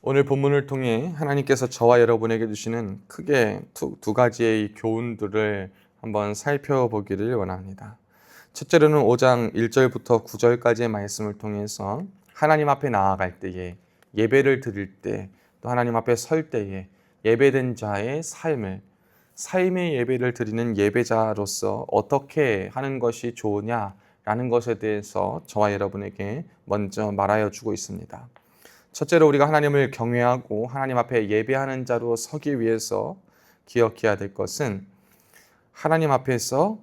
오늘 본문을 통해 하나님께서 저와 여러분에게 주시는 크게 두 가지의 교훈들을 한번 살펴보기를 원합니다. 첫째로는 5장 1절부터 9절까지의 말씀을 통해서 하나님 앞에 나아갈 때에, 예배를 드릴 때, 또 하나님 앞에 설 때에 예배된 자의 삶의 예배를 드리는 예배자로서 어떻게 하는 것이 좋으냐라는 것에 대해서 저와 여러분에게 먼저 말하여 주고 있습니다. 첫째로 우리가 하나님을 경외하고 하나님 앞에 예배하는 자로 서기 위해서 기억해야 될 것은 하나님 앞에서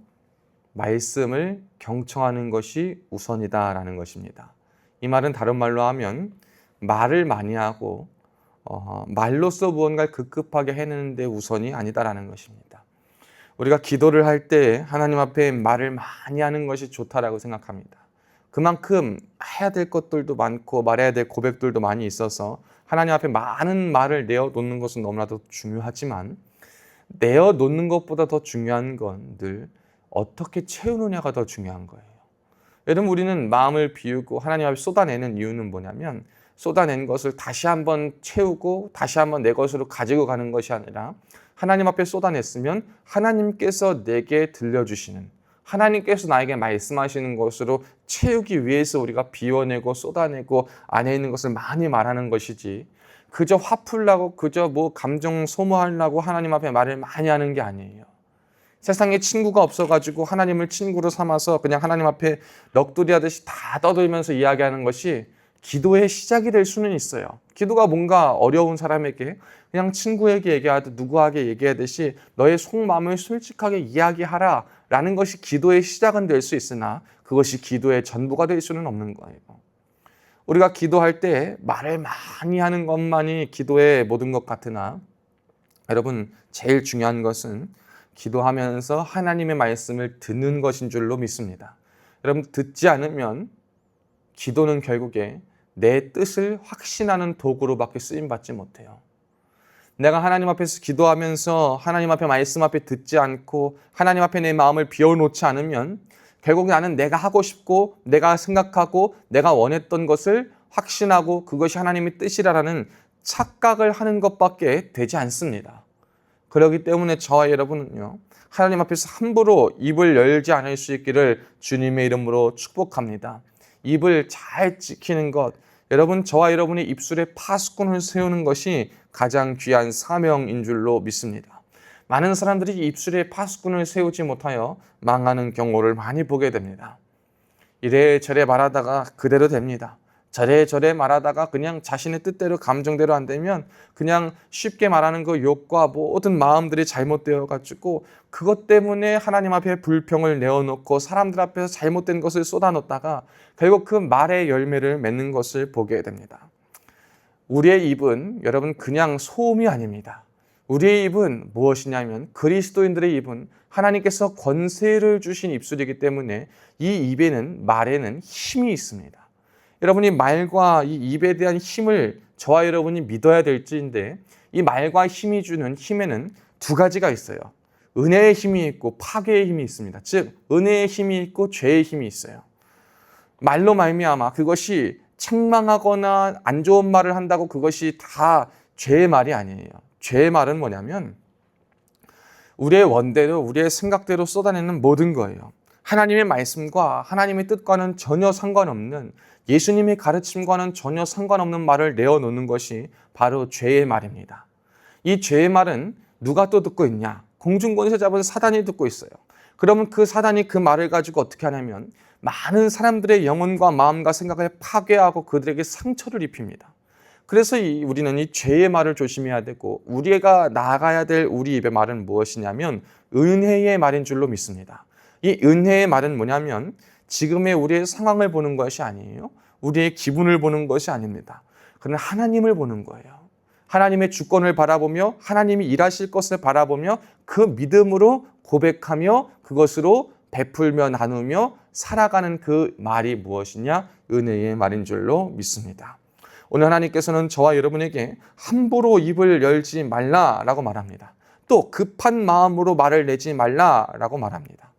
말씀을 경청하는 것이 우선이다라는 것입니다. 이 말은 다른 말로 하면 말을 많이 하고 말로써 무언가를 급급하게 해내는데 우선이 아니다라는 것입니다. 우리가 기도를 할 때 하나님 앞에 말을 많이 하는 것이 좋다라고 생각합니다. 그만큼 해야 될 것들도 많고 말해야 될 고백들도 많이 있어서 하나님 앞에 많은 말을 내어놓는 것은 너무나도 중요하지만 내어놓는 것보다 더 중요한 건 늘 어떻게 채우느냐가 더 중요한 거예요. 여러분, 우리는 마음을 비우고 하나님 앞에 쏟아내는 이유는 뭐냐면 쏟아낸 것을 다시 한번 채우고 다시 한번 내 것으로 가지고 가는 것이 아니라 하나님 앞에 쏟아냈으면 하나님께서 내게 들려주시는, 하나님께서 나에게 말씀하시는 것으로 채우기 위해서 우리가 비워내고 쏟아내고 안에 있는 것을 많이 말하는 것이지, 그저 화풀라고 그저 감정 소모하려고 하나님 앞에 말을 많이 하는 게 아니에요. 세상에 친구가 없어가지고 하나님을 친구로 삼아서 그냥 하나님 앞에 넋두리 하듯이 다 떠들면서 이야기하는 것이 기도의 시작이 될 수는 있어요. 기도가 뭔가 어려운 사람에게 그냥 친구에게 얘기하듯 누구에게 얘기하듯이 너의 속마음을 솔직하게 이야기하라 라는 것이 기도의 시작은 될 수 있으나 그것이 기도의 전부가 될 수는 없는 거예요. 우리가 기도할 때 말을 많이 하는 것만이 기도의 모든 것 같으나 여러분, 제일 중요한 것은 기도하면서 하나님의 말씀을 듣는 것인 줄로 믿습니다. 여러분, 듣지 않으면 기도는 결국에 내 뜻을 확신하는 도구로밖에 쓰임받지 못해요. 내가 하나님 앞에서 기도하면서 하나님 앞에 말씀 앞에 듣지 않고 하나님 앞에 내 마음을 비워놓지 않으면 결국 나는 내가 하고 싶고 내가 생각하고 내가 원했던 것을 확신하고 그것이 하나님의 뜻이라는 착각을 하는 것밖에 되지 않습니다. 그렇기 때문에 저와 여러분은요, 하나님 앞에서 함부로 입을 열지 않을 수 있기를 주님의 이름으로 축복합니다. 입을 잘 지키는 것, 여러분, 저와 여러분의 입술에 파수꾼을 세우는 것이 가장 귀한 사명인 줄로 믿습니다. 많은 사람들이 입술에 파수꾼을 세우지 못하여 망하는 경우를 많이 보게 됩니다. 이래저래 말하다가 그대로 됩니다. 저래저래 말하다가 그냥 자신의 뜻대로 감정대로 안 되면 그냥 쉽게 말하는 그 욕과 모든 마음들이 잘못되어 가지고 그것 때문에 하나님 앞에 불평을 내어놓고 사람들 앞에서 잘못된 것을 쏟아놓다가 결국 그 말의 열매를 맺는 것을 보게 됩니다. 우리의 입은 여러분 그냥 소음이 아닙니다. 우리의 입은 무엇이냐면 그리스도인들의 입은 하나님께서 권세를 주신 입술이기 때문에 이 입에는, 말에는 힘이 있습니다. 여러분이 말과 이 입에 대한 힘을 저와 여러분이 믿어야 될지인데, 이 말과 힘이 주는 힘에는 두 가지가 있어요. 은혜의 힘이 있고 파괴의 힘이 있습니다. 즉 은혜의 힘이 있고 죄의 힘이 있어요. 말로 말미암아 그것이 책망하거나 안 좋은 말을 한다고 그것이 다 죄의 말이 아니에요. 죄의 말은 뭐냐면 우리의 원대로 우리의 생각대로 쏟아내는 모든 거예요. 하나님의 말씀과 하나님의 뜻과는 전혀 상관없는, 예수님의 가르침과는 전혀 상관없는 말을 내어놓는 것이 바로 죄의 말입니다. 이 죄의 말은 누가 또 듣고 있냐? 공중권세 잡은 사단이 듣고 있어요. 그러면 그 사단이 그 말을 가지고 어떻게 하냐면 많은 사람들의 영혼과 마음과 생각을 파괴하고 그들에게 상처를 입힙니다. 그래서 우리는 이 죄의 말을 조심해야 되고 우리가 나아가야 될 우리 입의 말은 무엇이냐면 은혜의 말인 줄로 믿습니다. 이 은혜의 말은 뭐냐면 지금의 우리의 상황을 보는 것이 아니에요. 우리의 기분을 보는 것이 아닙니다. 그러나 하나님을 보는 거예요. 하나님의 주권을 바라보며 하나님이 일하실 것을 바라보며 그 믿음으로 고백하며 그것으로 베풀며 나누며 살아가는 그 말이 무엇이냐? 은혜의 말인 줄로 믿습니다. 오늘 하나님께서는 저와 여러분에게 함부로 입을 열지 말라라고 말합니다. 또 급한 마음으로 말을 내지 말라라고 말합니다.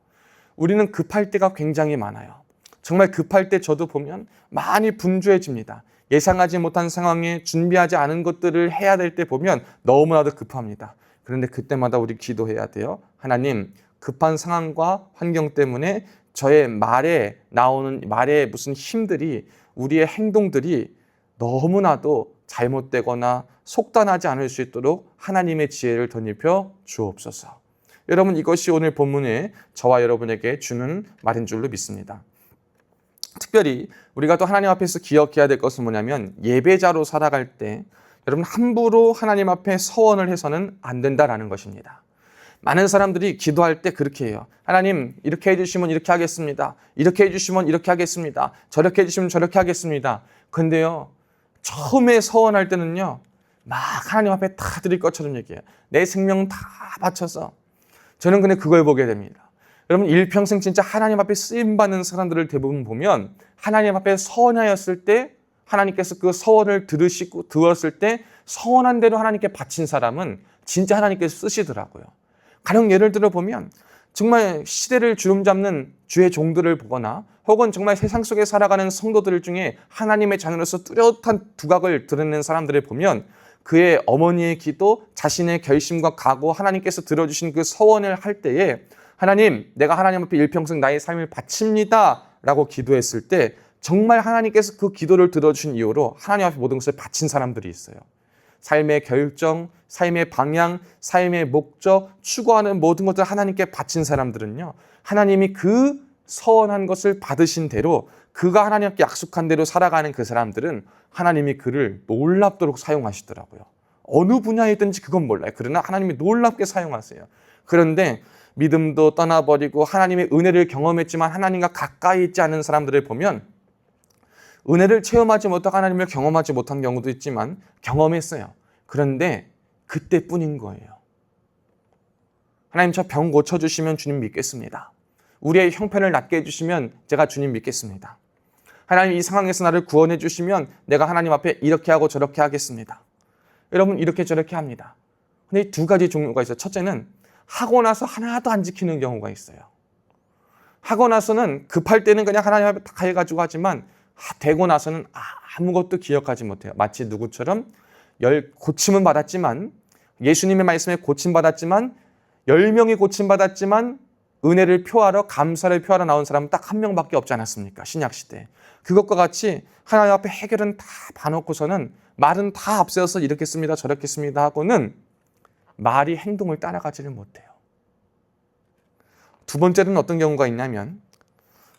우리는 급할 때가 굉장히 많아요. 정말 급할 때 저도 보면 많이 분주해집니다. 예상하지 못한 상황에 준비하지 않은 것들을 해야 될 때 보면 너무나도 급합니다. 그런데 그때마다 우리 기도해야 돼요. 하나님, 급한 상황과 환경 때문에 저의 말에 나오는 말의 무슨 힘들이, 우리의 행동들이 너무나도 잘못되거나 속단하지 않을 수 있도록 하나님의 지혜를 덧입혀 주옵소서. 여러분, 이것이 오늘 본문에 저와 여러분에게 주는 말인 줄로 믿습니다. 특별히 우리가 또 하나님 앞에서 기억해야 될 것은 뭐냐면, 예배자로 살아갈 때 여러분 함부로 하나님 앞에 서원을 해서는 안 된다라는 것입니다. 많은 사람들이 기도할 때 그렇게 해요. 하나님, 이렇게 해주시면 이렇게 하겠습니다. 이렇게 해주시면 이렇게 하겠습니다. 저렇게 해주시면 저렇게 하겠습니다. 근데요, 처음에 서원할 때는요, 막 하나님 앞에 다 드릴 것처럼 얘기해요. 내 생명 다 바쳐서. 저는 근데 그걸 보게 됩니다. 여러분, 일평생 진짜 하나님 앞에 쓰임받는 사람들을 대부분 보면 하나님 앞에 서원하였을 때 하나님께서 그 서원을 들었을 때 서원한 대로 하나님께 바친 사람은 진짜 하나님께서 쓰시더라고요. 가령 예를 들어 보면 정말 시대를 주름잡는 주의 종들을 보거나 혹은 정말 세상 속에 살아가는 성도들 중에 하나님의 자녀로서 뚜렷한 두각을 드러내는 사람들을 보면 그의 어머니의 기도, 자신의 결심과 각오, 하나님께서 들어주신 그 서원을 할 때에 하나님, 내가 하나님 앞에 일평생 나의 삶을 바칩니다 라고 기도했을 때 정말 하나님께서 그 기도를 들어주신 이유로 하나님 앞에 모든 것을 바친 사람들이 있어요. 삶의 결정, 삶의 방향, 삶의 목적, 추구하는 모든 것들을 하나님께 바친 사람들은요, 하나님이 그 서원한 것을 받으신 대로, 그가 하나님께 약속한 대로 살아가는 그 사람들은 하나님이 그를 놀랍도록 사용하시더라고요. 어느 분야이든지 그건 몰라요. 그러나 하나님이 놀랍게 사용하세요. 그런데 믿음도 떠나버리고 하나님의 은혜를 경험했지만 하나님과 가까이 있지 않은 사람들을 보면 은혜를 체험하지 못하고 하나님을 경험하지 못한 경우도 있지만 경험했어요. 그런데 그때뿐인 거예요. 하나님, 저 병 고쳐주시면 주님 믿겠습니다. 우리의 형편을 낫게 해주시면 제가 주님 믿겠습니다. 하나님, 이 상황에서 나를 구원해 주시면 내가 하나님 앞에 이렇게 하고 저렇게 하겠습니다. 여러분, 이렇게 저렇게 합니다. 근데 이 두 가지 종류가 있어요. 첫째는 하고 나서 하나도 안 지키는 경우가 있어요. 하고 나서는 급할 때는 그냥 하나님 앞에 다 해가지고 하지만 되고 나서는 아무것도 기억하지 못해요. 마치 누구처럼 고침은 받았지만, 예수님의 말씀에 고침받았지만 10명이 고침받았지만 은혜를 표하러, 감사를 표하러 나온 사람은 딱 한 명밖에 없지 않았습니까? 신약시대. 그것과 같이 하나님 앞에 해결은 다 봐놓고서는 말은 다 앞세워서 이렇게 씁니다 저렇게 씁니다 하고는 말이 행동을 따라가지를 못해요. 두 번째는 어떤 경우가 있냐면,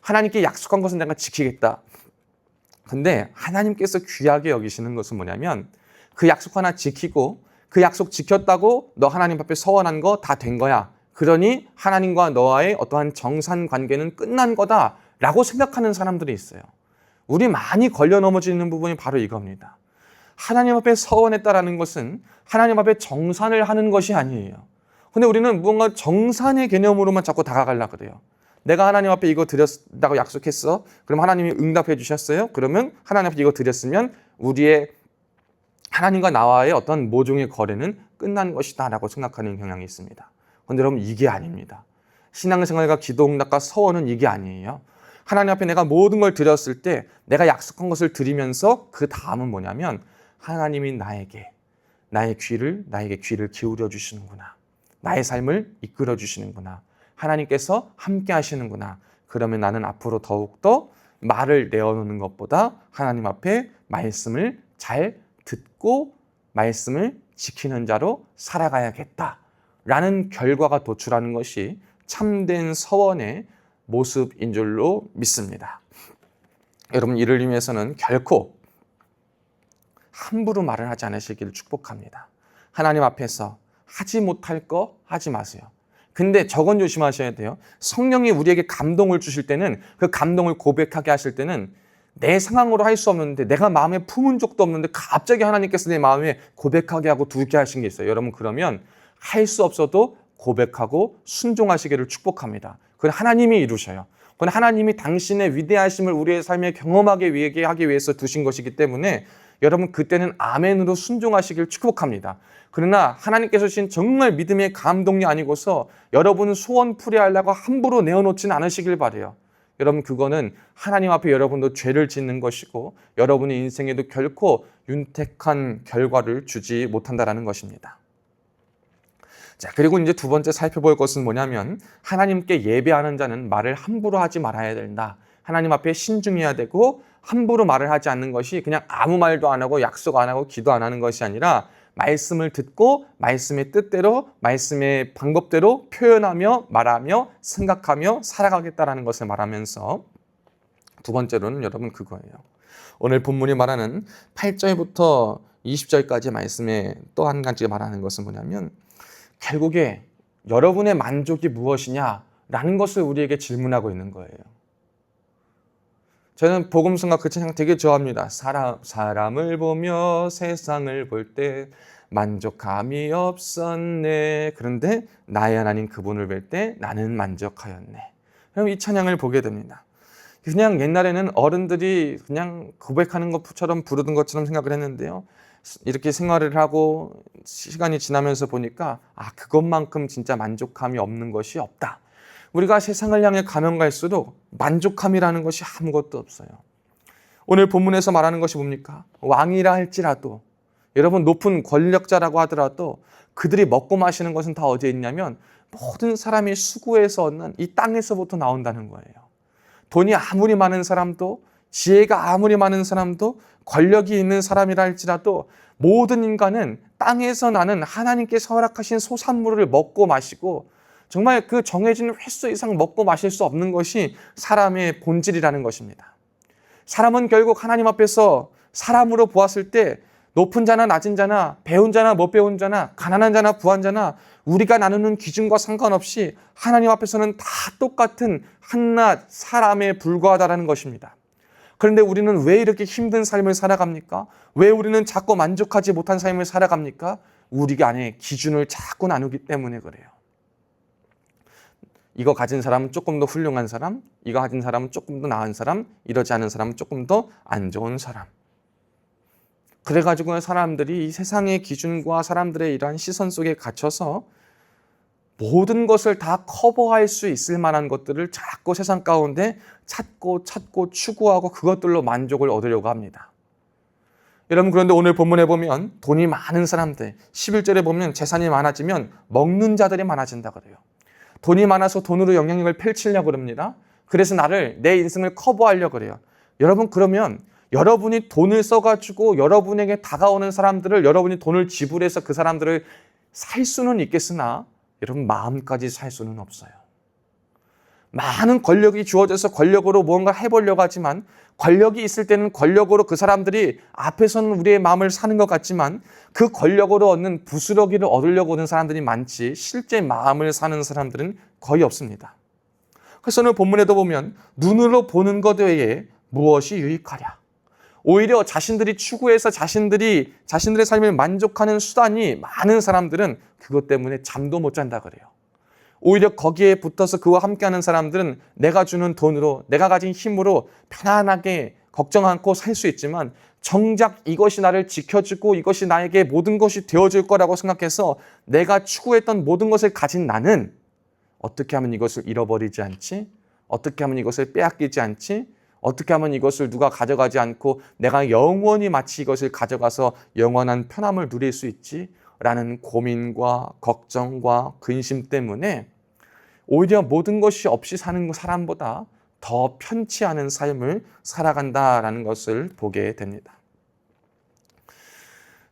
하나님께 약속한 것은 내가 지키겠다. 근데 하나님께서 귀하게 여기시는 것은 뭐냐면, 그 약속 하나 지키고 그 약속 지켰다고 너 하나님 앞에 서원한 거 다 된 거야. 그러니 하나님과 너와의 어떠한 정산 관계는 끝난 거다라고 생각하는 사람들이 있어요. 우리 많이 걸려 넘어지는 부분이 바로 이겁니다. 하나님 앞에 서원했다라는 것은 하나님 앞에 정산을 하는 것이 아니에요. 근데 우리는 무언가 정산의 개념으로만 자꾸 다가가려고 그래요. 내가 하나님 앞에 이거 드렸다고 약속했어. 그럼 하나님이 응답해 주셨어요. 그러면 하나님 앞에 이거 드렸으면 우리의 하나님과 나와의 어떤 모종의 거래는 끝난 것이다 라고 생각하는 경향이 있습니다. 그런데 여러분, 이게 아닙니다. 신앙생활과 기도응답과 서원은 이게 아니에요. 하나님 앞에 내가 모든 걸 드렸을 때 내가 약속한 것을 드리면서 그 다음은 뭐냐면, 하나님이 나에게 귀를 기울여 주시는구나. 나의 삶을 이끌어 주시는구나. 하나님께서 함께 하시는구나. 그러면 나는 앞으로 더욱더 말을 내어놓는 것보다 하나님 앞에 말씀을 잘 듣고 말씀을 지키는 자로 살아가야겠다라는 결과가 도출하는 것이 참된 서원의 모습인 줄로 믿습니다. 여러분, 이를 위해서는 결코 함부로 말을 하지 않으시기를 축복합니다. 하나님 앞에서 하지 못할 거 하지 마세요. 근데 저건 조심하셔야 돼요. 성령이 우리에게 감동을 주실 때는, 그 감동을 고백하게 하실 때는 내 상황으로 할 수 없는데, 내가 마음에 품은 적도 없는데 갑자기 하나님께서 내 마음에 고백하게 하고 두게 하신 게 있어요. 여러분, 그러면 할 수 없어도 고백하고 순종하시기를 축복합니다. 그건 하나님이 이루셔요. 그건 하나님이 당신의 위대하심을 우리의 삶에 경험하게 하기 위해서 두신 것이기 때문에 여러분, 그때는 아멘으로 순종하시길 축복합니다. 그러나 하나님께서 주신 정말 믿음의 감동이 아니고서 여러분은 소원 풀이하려고 함부로 내어놓지는 않으시길 바라요. 여러분 그거는 하나님 앞에 여러분도 죄를 짓는 것이고 여러분의 인생에도 결코 윤택한 결과를 주지 못한다라는 것입니다. 자, 그리고 이제 두 번째 살펴볼 것은 뭐냐면 하나님께 예배하는 자는 말을 함부로 하지 말아야 된다. 하나님 앞에 신중해야 되고 함부로 말을 하지 않는 것이 그냥 아무 말도 안 하고 약속 안 하고 기도 안 하는 것이 아니라 말씀을 듣고 말씀의 뜻대로 말씀의 방법대로 표현하며 말하며 생각하며 살아가겠다라는 것을 말하면서 두 번째로는 여러분 그거예요. 오늘 본문이 말하는 8절부터 20절까지 말씀에 또 한 가지 말하는 것은 뭐냐면 결국에 여러분의 만족이 무엇이냐라는 것을 우리에게 질문하고 있는 거예요. 저는 복음성가 그 찬양 되게 좋아합니다. 사람을 보며 세상을 볼 때 만족함이 없었네. 그런데 나의 하나님 그분을 볼 때 나는 만족하였네. 그럼 이 찬양을 보게 됩니다. 그냥 옛날에는 어른들이 그냥 고백하는 것처럼 부르는 것처럼 생각을 했는데요. 이렇게 생활을 하고 시간이 지나면서 보니까 그것만큼 진짜 만족함이 없는 것이 없다. 우리가 세상을 향해 가면 갈수록 만족함이라는 것이 아무것도 없어요. 오늘 본문에서 말하는 것이 뭡니까? 왕이라 할지라도 여러분 높은 권력자라고 하더라도 그들이 먹고 마시는 것은 다 어디에 있냐면 모든 사람이 수고해서 얻는 이 땅에서부터 나온다는 거예요. 돈이 아무리 많은 사람도 지혜가 아무리 많은 사람도 권력이 있는 사람이라 할지라도 모든 인간은 땅에서 나는 하나님께서 허락하신 소산물을 먹고 마시고 정말 그 정해진 횟수 이상 먹고 마실 수 없는 것이 사람의 본질이라는 것입니다. 사람은 결국 하나님 앞에서 사람으로 보았을 때 높은 자나 낮은 자나 배운 자나 못 배운 자나 가난한 자나 부한 자나 우리가 나누는 기준과 상관없이 하나님 앞에서는 다 똑같은 한낱 사람에 불과하다는 것입니다. 그런데 우리는 왜 이렇게 힘든 삶을 살아갑니까? 왜 우리는 자꾸 만족하지 못한 삶을 살아갑니까? 우리 안에 기준을 자꾸 나누기 때문에 그래요. 이거 가진 사람은 조금 더 훌륭한 사람, 이거 가진 사람은 조금 더 나은 사람, 이러지 않은 사람은 조금 더 안 좋은 사람. 그래가지고 사람들이 이 세상의 기준과 사람들의 이러한 시선 속에 갇혀서 모든 것을 다 커버할 수 있을 만한 것들을 자꾸 세상 가운데 찾고 추구하고 그것들로 만족을 얻으려고 합니다. 여러분 그런데 오늘 본문에 보면 돈이 많은 사람들 11절에 보면 재산이 많아지면 먹는 자들이 많아진다 그래요. 돈이 많아서 돈으로 영향력을 펼치려고 그럽니다. 그래서 내 인생을 커버하려고 그래요. 여러분 그러면 여러분이 돈을 써가지고 여러분에게 다가오는 사람들을 여러분이 돈을 지불해서 그 사람들을 살 수는 있겠으나 여러분 마음까지 살 수는 없어요. 많은 권력이 주어져서 권력으로 무언가 해보려고 하지만 권력이 있을 때는 권력으로 그 사람들이 앞에서는 우리의 마음을 사는 것 같지만 그 권력으로 얻는 부스러기를 얻으려고 오는 사람들이 많지 실제 마음을 사는 사람들은 거의 없습니다. 그래서 오늘 본문에도 보면 눈으로 보는 것 외에 무엇이 유익하랴. 오히려 자신들이 추구해서 자신들의 삶을 만족하는 수단이 많은 사람들은 그것 때문에 잠도 못 잔다 그래요. 오히려 거기에 붙어서 그와 함께하는 사람들은 내가 주는 돈으로 내가 가진 힘으로 편안하게 걱정 않고 살 수 있지만 정작 이것이 나를 지켜주고 이것이 나에게 모든 것이 되어줄 거라고 생각해서 내가 추구했던 모든 것을 가진 나는 어떻게 하면 이것을 잃어버리지 않지? 어떻게 하면 이것을 빼앗기지 않지? 어떻게 하면 이것을 누가 가져가지 않고 내가 영원히 마치 이것을 가져가서 영원한 편함을 누릴 수 있지? 라는 고민과 걱정과 근심 때문에 오히려 모든 것이 없이 사는 사람보다 더 편치 않은 삶을 살아간다라는 것을 보게 됩니다.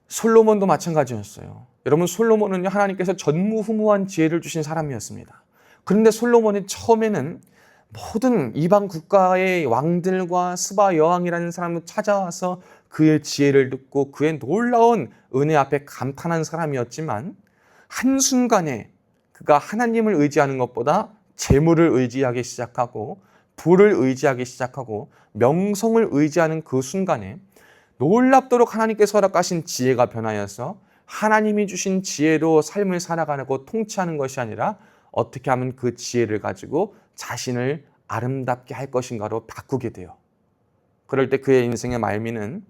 솔로몬도 마찬가지였어요. 여러분 솔로몬은 하나님께서 전무후무한 지혜를 주신 사람이었습니다. 그런데 솔로몬이 처음에는 모든 이방 국가의 왕들과 스바 여왕이라는 사람을 찾아와서 그의 지혜를 듣고 그의 놀라운 은혜 앞에 감탄한 사람이었지만 한순간에 그가 하나님을 의지하는 것보다 재물을 의지하기 시작하고 부를 의지하기 시작하고 명성을 의지하는 그 순간에 놀랍도록 하나님께서 허락하신 지혜가 변하여서 하나님이 주신 지혜로 삶을 살아가고 통치하는 것이 아니라 어떻게 하면 그 지혜를 가지고 자신을 아름답게 할 것인가로 바꾸게 돼요. 그럴 때 그의 인생의 말미는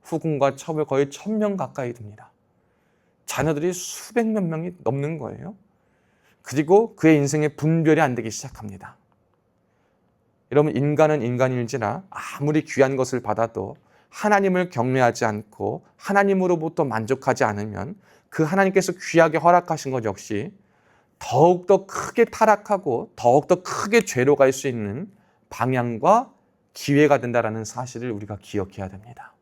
후궁과 첩을 거의 1000명 가까이 듭니다. 자녀들이 수백몇 명이 넘는 거예요. 그리고 그의 인생의 분별이 안 되기 시작합니다. 여러분, 인간은 인간일지라 아무리 귀한 것을 받아도 하나님을 경외하지 않고 하나님으로부터 만족하지 않으면 그 하나님께서 귀하게 허락하신 것 역시 더욱더 크게 타락하고 더욱더 크게 죄로 갈 수 있는 방향과 기회가 된다는 사실을 우리가 기억해야 됩니다.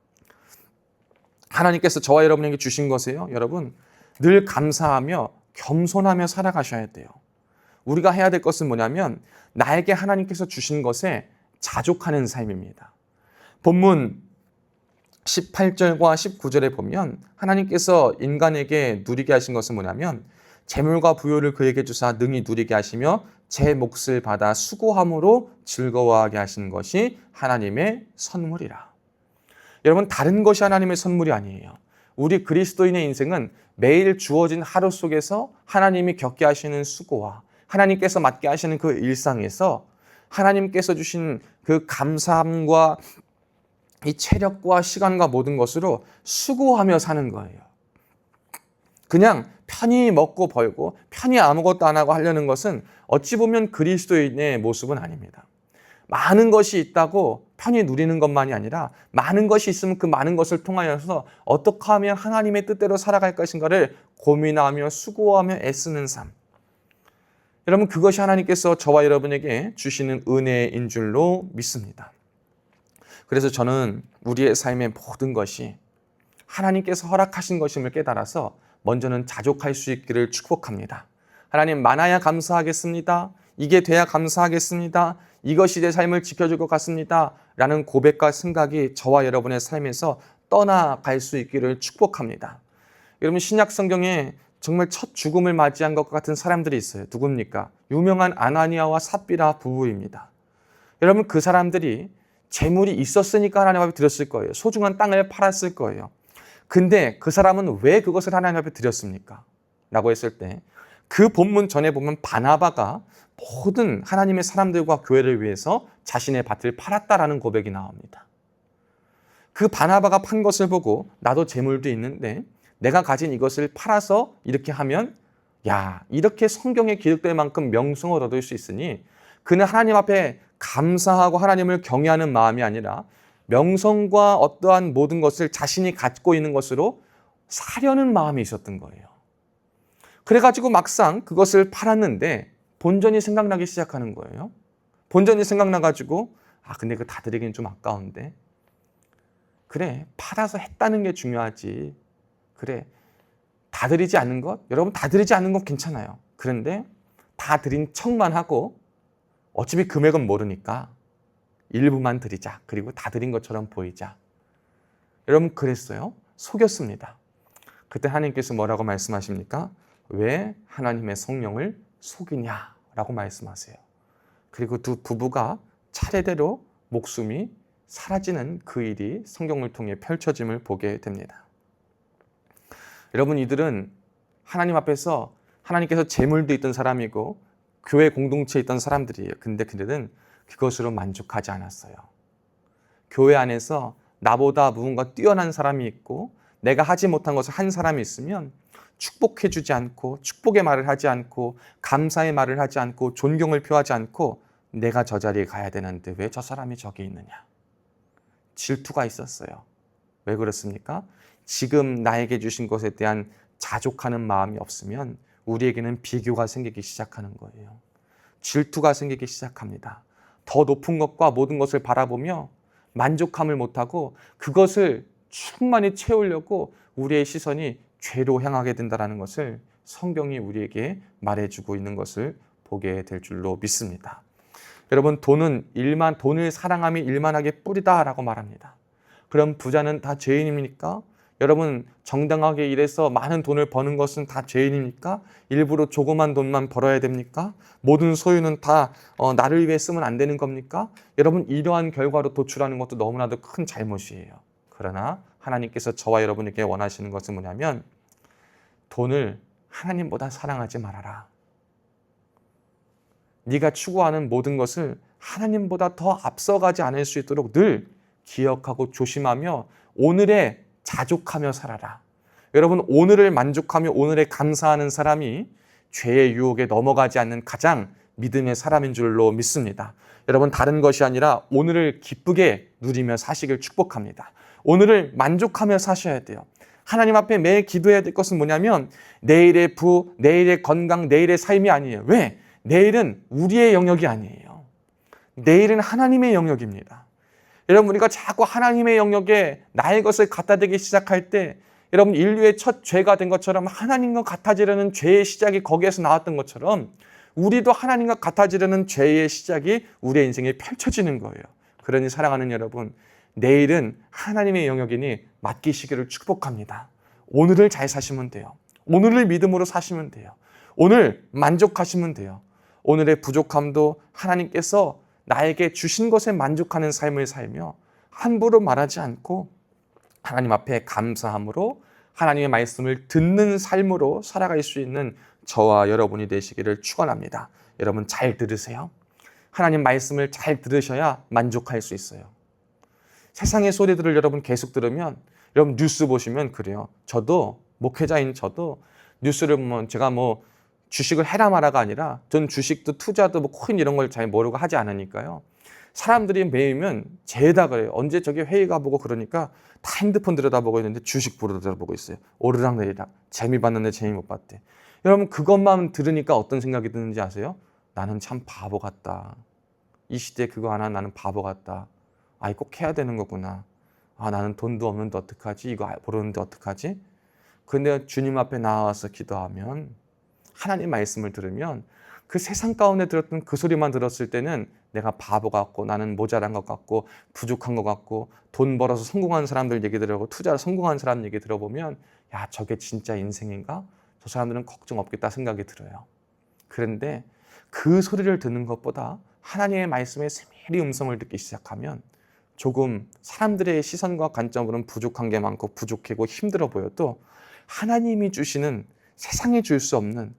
하나님께서 저와 여러분에게 주신 것이에요. 여러분, 늘 감사하며 겸손하며 살아가셔야 돼요. 우리가 해야 될 것은 뭐냐면 나에게 하나님께서 주신 것에 자족하는 삶입니다. 본문 18절과 19절에 보면 하나님께서 인간에게 누리게 하신 것은 뭐냐면 재물과 부요를 그에게 주사 능히 누리게 하시며 제 몫을 받아 수고함으로 즐거워하게 하시는 것이 하나님의 선물이라. 여러분, 다른 것이 하나님의 선물이 아니에요. 우리 그리스도인의 인생은 매일 주어진 하루 속에서 하나님이 겪게 하시는 수고와 하나님께서 맡게 하시는 그 일상에서 하나님께서 주신 그 감사함과 이 체력과 시간과 모든 것으로 수고하며 사는 거예요. 그냥 편히 먹고 벌고 편히 아무것도 안 하고 하려는 것은 어찌 보면 그리스도인의 모습은 아닙니다. 많은 것이 있다고 편히 누리는 것만이 아니라 많은 것이 있으면 그 많은 것을 통하여서 어떻게 하면 하나님의 뜻대로 살아갈 것인가를 고민하며 수고하며 애쓰는 삶. 여러분, 그것이 하나님께서 저와 여러분에게 주시는 은혜인 줄로 믿습니다. 그래서 저는 우리의 삶의 모든 것이 하나님께서 허락하신 것임을 깨달아서 먼저는 자족할 수 있기를 축복합니다. 하나님, 많아야 감사하겠습니다. 이게 돼야 감사하겠습니다. 이것이 내 삶을 지켜줄 것 같습니다. 라는 고백과 생각이 저와 여러분의 삶에서 떠나갈 수 있기를 축복합니다. 여러분, 신약 성경에 정말 첫 죽음을 맞이한 것 같은 사람들이 있어요. 누굽니까? 유명한 아나니아와 삽비라 부부입니다. 여러분, 그 사람들이 재물이 있었으니까 하나님 앞에 드렸을 거예요. 소중한 땅을 팔았을 거예요. 근데 그 사람은 왜 그것을 하나님 앞에 드렸습니까? 라고 했을 때 그 본문 전에 보면 바나바가 모든 하나님의 사람들과 교회를 위해서 자신의 밭을 팔았다라는 고백이 나옵니다. 그 바나바가 판 것을 보고 나도 재물도 있는데 내가 가진 이것을 팔아서 이렇게 하면 야, 이렇게 성경에 기록될 만큼 명성을 얻을 수 있으니 그는 하나님 앞에 감사하고 하나님을 경외하는 마음이 아니라 명성과 어떠한 모든 것을 자신이 갖고 있는 것으로 사려는 마음이 있었던 거예요. 그래가지고 막상 그것을 팔았는데 본전이 생각나기 시작하는 거예요. 본전이 생각나가지고 근데 그거 다 드리긴 좀 아까운데 그래, 팔아서 했다는 게 중요하지. 그래, 다 드리지 않는 것? 여러분, 다 드리지 않는 건 괜찮아요. 그런데 다 드린 척만 하고 어차피 금액은 모르니까 일부만 드리자. 그리고 다 드린 것처럼 보이자. 여러분, 그랬어요? 속였습니다. 그때 하나님께서 뭐라고 말씀하십니까? 왜 하나님의 성령을 속이냐라고 말씀하세요. 그리고 두 부부가 차례대로 목숨이 사라지는 그 일이 성경을 통해 펼쳐짐을 보게 됩니다. 여러분, 이들은 하나님 앞에서 하나님께서 재물도 있던 사람이고 교회 공동체에 있던 사람들이에요. 근데 그들은 그것으로 만족하지 않았어요. 교회 안에서 나보다 무언가 뛰어난 사람이 있고 내가 하지 못한 것을 한 사람이 있으면 축복해 주지 않고 축복의 말을 하지 않고 감사의 말을 하지 않고 존경을 표하지 않고 내가 저 자리에 가야 되는데 왜 저 사람이 저기 있느냐. 질투가 있었어요. 왜 그렇습니까? 지금 나에게 주신 것에 대한 자족하는 마음이 없으면 우리에게는 비교가 생기기 시작하는 거예요. 질투가 생기기 시작합니다. 더 높은 것과 모든 것을 바라보며 만족함을 못하고 그것을 충만히 채우려고 우리의 시선이 죄로 향하게 된다는 것을 성경이 우리에게 말해주고 있는 것을 보게 될 줄로 믿습니다. 여러분, 돈을 사랑함이 일만하게 뿌리다라고 말합니다. 그럼 부자는 다 죄인입니까? 여러분, 정당하게 일해서 많은 돈을 버는 것은 다 죄인입니까? 일부러 조그만 돈만 벌어야 됩니까? 모든 소유는 다 나를 위해 쓰면 안 되는 겁니까? 여러분, 이러한 결과로 도출하는 것도 너무나도 큰 잘못이에요. 그러나 하나님께서 저와 여러분에게 원하시는 것은 뭐냐면 돈을 하나님보다 사랑하지 말아라. 네가 추구하는 모든 것을 하나님보다 더 앞서가지 않을 수 있도록 늘 기억하고 조심하며 오늘에 자족하며 살아라. 여러분, 오늘을 만족하며 오늘에 감사하는 사람이 죄의 유혹에 넘어가지 않는 가장 믿음의 사람인 줄로 믿습니다. 여러분, 다른 것이 아니라 오늘을 기쁘게 누리며 사시길 축복합니다. 오늘을 만족하며 사셔야 돼요. 하나님 앞에 매일 기도해야 될 것은 뭐냐면 내일의 부, 내일의 건강, 내일의 삶이 아니에요. 왜? 내일은 우리의 영역이 아니에요. 내일은 하나님의 영역입니다. 여러분, 우리가 자꾸 하나님의 영역에 나의 것을 갖다 대기 시작할 때 여러분, 인류의 첫 죄가 된 것처럼 하나님과 같아지려는 죄의 시작이 거기에서 나왔던 것처럼 우리도 하나님과 같아지려는 죄의 시작이 우리의 인생에 펼쳐지는 거예요. 그러니 사랑하는 여러분, 내일은 하나님의 영역이니 맡기시기를 축복합니다. 오늘을 잘 사시면 돼요. 오늘을 믿음으로 사시면 돼요. 오늘 만족하시면 돼요. 오늘의 부족함도 하나님께서 나에게 주신 것에 만족하는 삶을 살며 함부로 말하지 않고 하나님 앞에 감사함으로 하나님의 말씀을 듣는 삶으로 살아갈 수 있는 저와 여러분이 되시기를 축원합니다. 여러분, 잘 들으세요. 하나님 말씀을 잘 들으셔야 만족할 수 있어요. 세상의 소리들을 여러분 계속 들으면, 여러분 뉴스 보시면 그래요. 저도 목회자인 저도 뉴스를 보면 제가 주식을 해라 마라가 아니라 전 주식도 투자도 코인 이런 걸 잘 모르고 하지 않으니까요. 사람들이 매이면 죄다 그래요. 언제 저기 회의 가보고 그러니까 다 핸드폰 들여다보고 있는데 주식 보러 들여다보고 있어요. 오르락 내리락. 재미 봤는데 재미 못 봤대. 여러분, 그것만 들으니까 어떤 생각이 드는지 아세요? 나는 참 바보 같다. 이 시대에 그거 하나 나는 바보 같다. 아이, 꼭 해야 되는 거구나. 아, 나는 돈도 없는데 어떡하지? 이거 모르는데 어떡하지? 그런데 주님 앞에 나와서 기도하면, 하나님 말씀을 들으면 그 세상 가운데 들었던 그 소리만 들었을 때는 내가 바보 같고 나는 모자란 것 같고 부족한 것 같고 돈 벌어서 성공한 사람들 얘기 들어보고 투자로 성공한 사람 얘기 들어보면 야, 저게 진짜 인생인가? 저 사람들은 걱정 없겠다 생각이 들어요. 그런데 그 소리를 듣는 것보다 하나님의 말씀의 세밀히 음성을 듣기 시작하면 조금 사람들의 시선과 관점으로는 부족한 게 많고 부족하고 힘들어 보여도 하나님이 주시는 세상에 줄 수 없는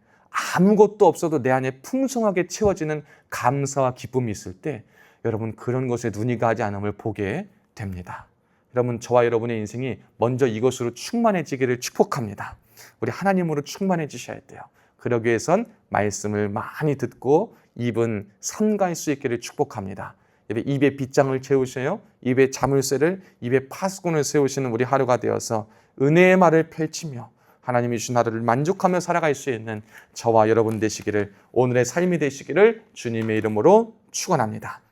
아무것도 없어도 내 안에 풍성하게 채워지는 감사와 기쁨이 있을 때 여러분, 그런 것에 눈이 가지 않음을 보게 됩니다. 여러분, 저와 여러분의 인생이 먼저 이것으로 충만해지기를 축복합니다. 우리 하나님으로 충만해지셔야 돼요. 그러기 위해선 말씀을 많이 듣고 입은 삼갈 수 있기를 축복합니다. 입에 빗장을 채우셔요. 입에 자물쇠를, 입에 파수꾼을 세우시는 우리 하루가 되어서 은혜의 말을 펼치며 하나님이 주신 하루를 만족하며 살아갈 수 있는 저와 여러분 되시기를, 오늘의 삶이 되시기를 주님의 이름으로 축원합니다.